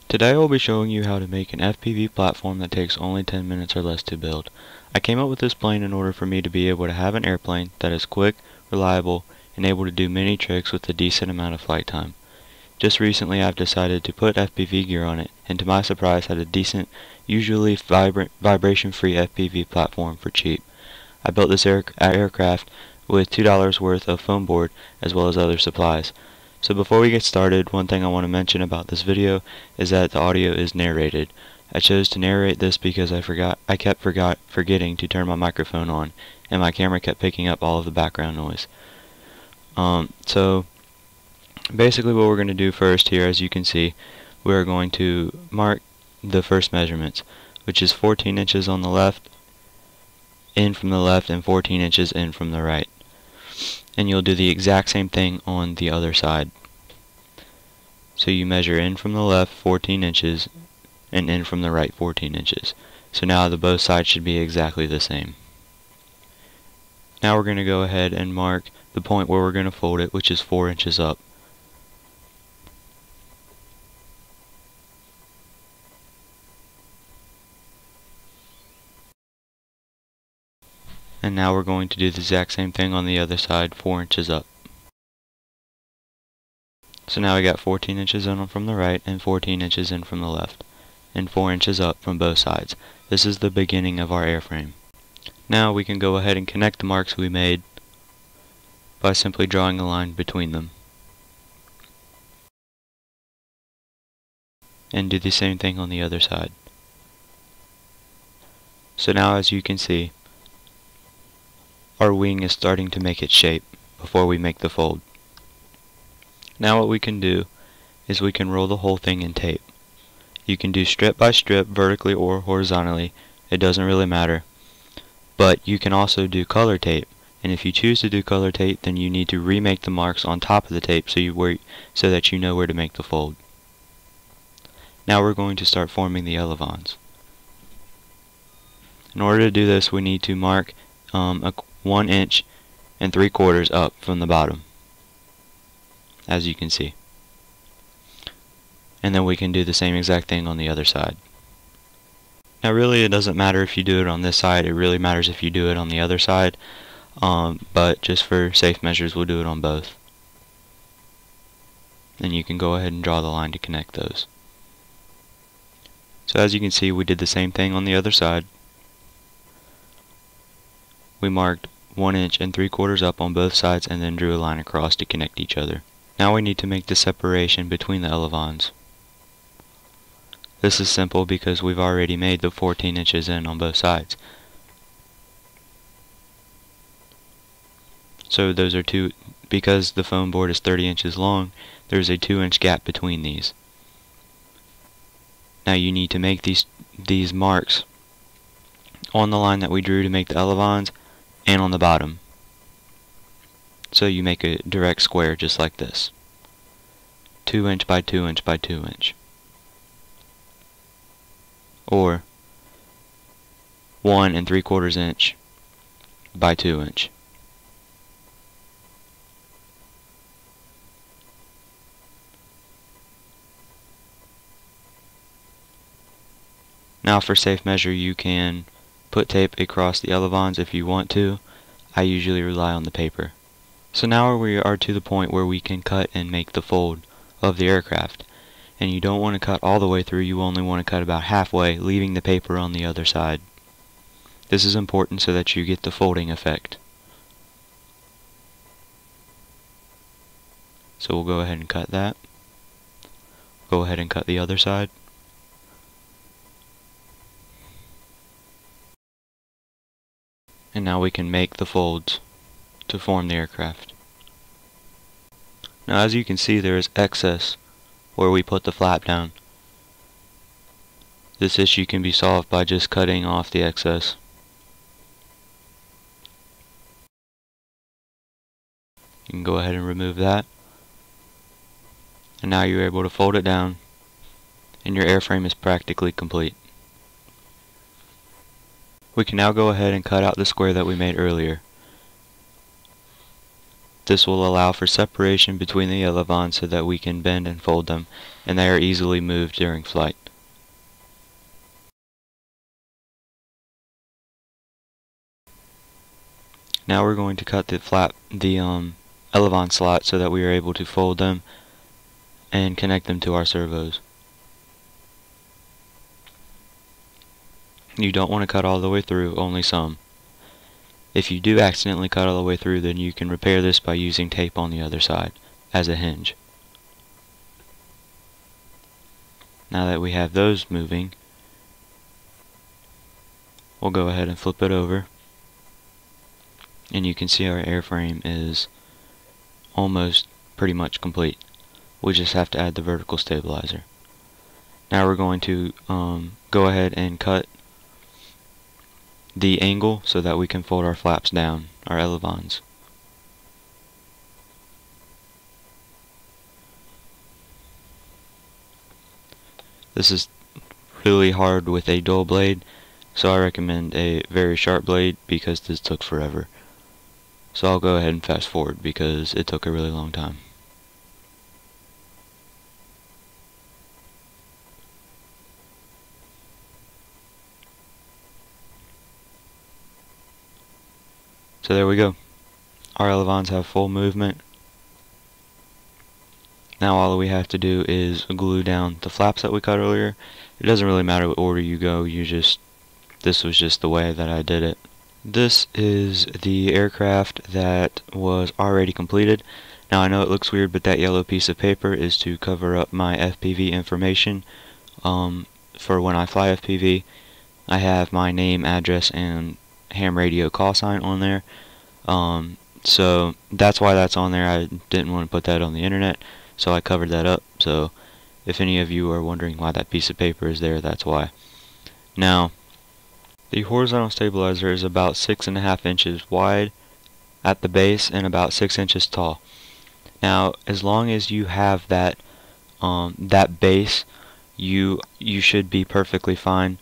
Today I will be showing you how to make an FPV platform that takes only 10 minutes or less to build. I came up with this plane in order for me to be able to have an airplane that is quick, reliable, and able to do many tricks with a decent amount of flight time. Just recently I've decided to put FPV gear on it, and to my surprise had a decent, usually vibration-free FPV platform for cheap. I built this aircraft with $2 worth of foam board as well as other supplies. So before we get started, one thing I want to mention about this video is that the audio is narrated. I chose to narrate this because I kept forgetting to turn my microphone on, and my camera kept picking up all of the background noise. So basically what we're going to do first here, as you can see, we're going to mark the first measurements, which is 14 inches on the left, in from the left, and 14 inches in from the right. And you'll do the exact same thing on the other side. So you measure in from the left 14 inches and in from the right 14 inches. So now both sides should be exactly the same. Now we're going to go ahead and mark the point where we're going to fold it, which is 4 inches up. And now we're going to do the exact same thing on the other side, 4 inches up. So now we got 14 inches in from the right and 14 inches in from the left, and 4 inches up from both sides. This is the beginning of our airframe. Now we can go ahead and connect the marks we made by simply drawing a line between them. And do the same thing on the other side. So now, as you can see, our wing is starting to make its shape before we make the fold. Now what we can do is we can roll the whole thing in tape. You can do strip by strip, vertically or horizontally, it doesn't really matter. But you can also do color tape, and if you choose to do color tape, then you need to remake the marks on top of the tape so that you know where to make the fold. Now we're going to start forming the elevons. In order to do this, we need to mark 1 inch and 3/4 up from the bottom, as you can see. And then we can do the same exact thing on the other side. Now really it doesn't matter if you do it on this side, it really matters if you do it on the other side, but just for safe measures we'll do it on both. And you can go ahead and draw the line to connect those. So as you can see, we did the same thing on the other side. We marked 1 inch and 3/4 up on both sides and then drew a line across to connect each other. Now we need to make the separation between the elevons. This is simple because we've already made the 14 inches in on both sides. So those are because the foam board is 30 inches long, there's a 2-inch gap between these. Now you need to make these marks on the line that we drew to make the elevons and on the bottom. So you make a direct square just like this. 2 inch by 2 inch by 2 inch. Or 1 3/4 inch by 2 inch. Now for safe measure you can put tape across the elevons if you want to. I usually rely on the paper. So now we are to the point where we can cut and make the fold of the aircraft. And you don't want to cut all the way through, you only want to cut about halfway, leaving the paper on the other side. This is important so that you get the folding effect. So we'll go ahead and cut that. Go ahead and cut the other side. And now we can make the folds to form the aircraft. Now as you can see, there is excess where we put the flap down. This issue can be solved by just cutting off the excess. You can go ahead and remove that. And now you're able to fold it down and your airframe is practically complete. We can now go ahead and cut out the square that we made earlier. This will allow for separation between the elevons so that we can bend and fold them, and they are easily moved during flight. Now we're going to cut the elevon slot so that we are able to fold them and connect them to our servos. You don't want to cut all the way through, only some. If you do accidentally cut all the way through, then you can repair this by using tape on the other side as a hinge. Now that we have those moving, we'll go ahead and flip it over, and you can see our airframe is almost pretty much complete. We just have to add the vertical stabilizer. Now we're going to go ahead and cut the angle so that we can fold our flaps down, our elevons. This is really hard with a dull blade, so I recommend a very sharp blade because this took forever. So I'll go ahead and fast forward because it took a really long time. So there we go. Our elevons have full movement. Now all we have to do is glue down the flaps that we cut earlier. It doesn't really matter what order you go, this was just the way that I did it. This is the aircraft that was already completed. Now I know it looks weird, but that yellow piece of paper is to cover up my FPV information. For when I fly FPV, I have my name, address, and ham radio call sign on there. So that's why that's on there. I didn't want to put that on the internet, so I covered that up. So if any of you are wondering why that piece of paper is there, that's why. Now, the horizontal stabilizer is about 6.5 inches wide at the base and about 6 inches tall. Now, as long as you have that base, you should be perfectly fine.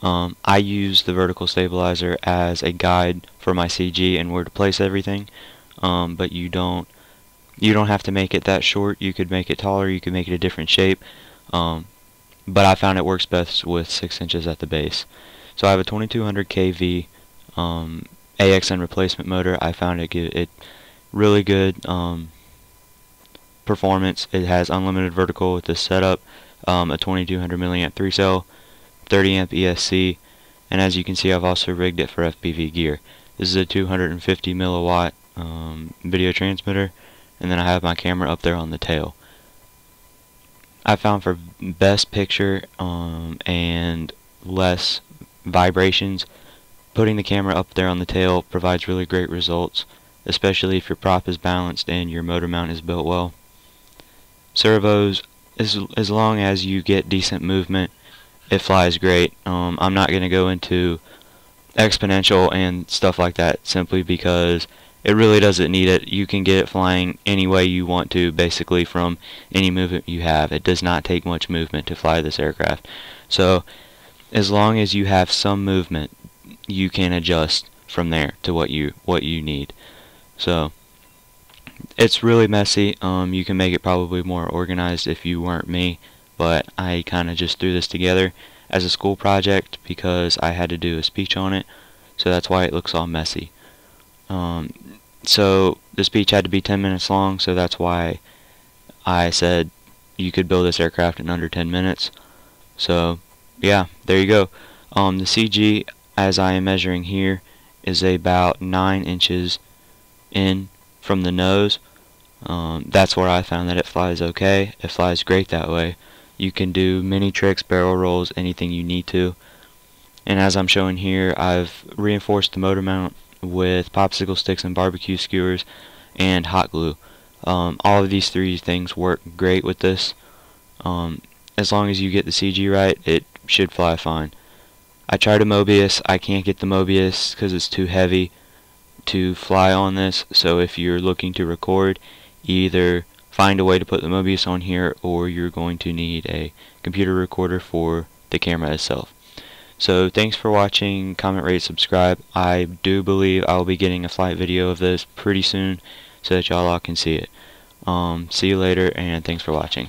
I use the vertical stabilizer as a guide for my CG and where to place everything, but you don't have to make it that short. You could make it taller, you could make it a different shape, but I found it works best with 6 inches at the base. So I have a 2200 kV AXN replacement motor. I found it really good performance. It has unlimited vertical with this setup, a 2200 milliamp 3-cell, 30 amp ESC, and as you can see, I've also rigged it for FPV gear. This is a 250 milliwatt video transmitter, and then I have my camera up there on the tail. I found for best picture and less vibrations, putting the camera up there on the tail provides really great results, especially if your prop is balanced and your motor mount is built well. Servos, as long as you get decent movement, it flies great. I'm not going to go into exponential and stuff like that simply because it really doesn't need it. You can get it flying any way you want to, basically from any movement you have. It does not take much movement to fly this aircraft. So as long as you have some movement, you can adjust from there to what you need. So it's really messy. You can make it probably more organized if you weren't me, but I kind of just threw this together as a school project because I had to do a speech on it, so that's why it looks all messy. So the speech had to be 10 minutes long, so that's why I said you could build this aircraft in under 10 minutes. So yeah, there you go. The CG, as I am measuring here, is about 9 inches in from the nose. That's where I found that it flies okay. It flies great that way. You can do mini tricks, barrel rolls, anything you need to. And as I'm showing here, I've reinforced the motor mount with popsicle sticks and barbecue skewers and hot glue. All of these three things work great with this. As long as you get the CG right, it should fly fine. I tried a Mobius. I can't get the Mobius because it's too heavy to fly on this. So if you're looking to record, either find a way to put the Mobius on here, or you're going to need a computer recorder for the camera itself. So thanks for watching. Comment, rate, subscribe. I do believe I'll be getting a flight video of this pretty soon, so that y'all all can see it. See you later, and thanks for watching.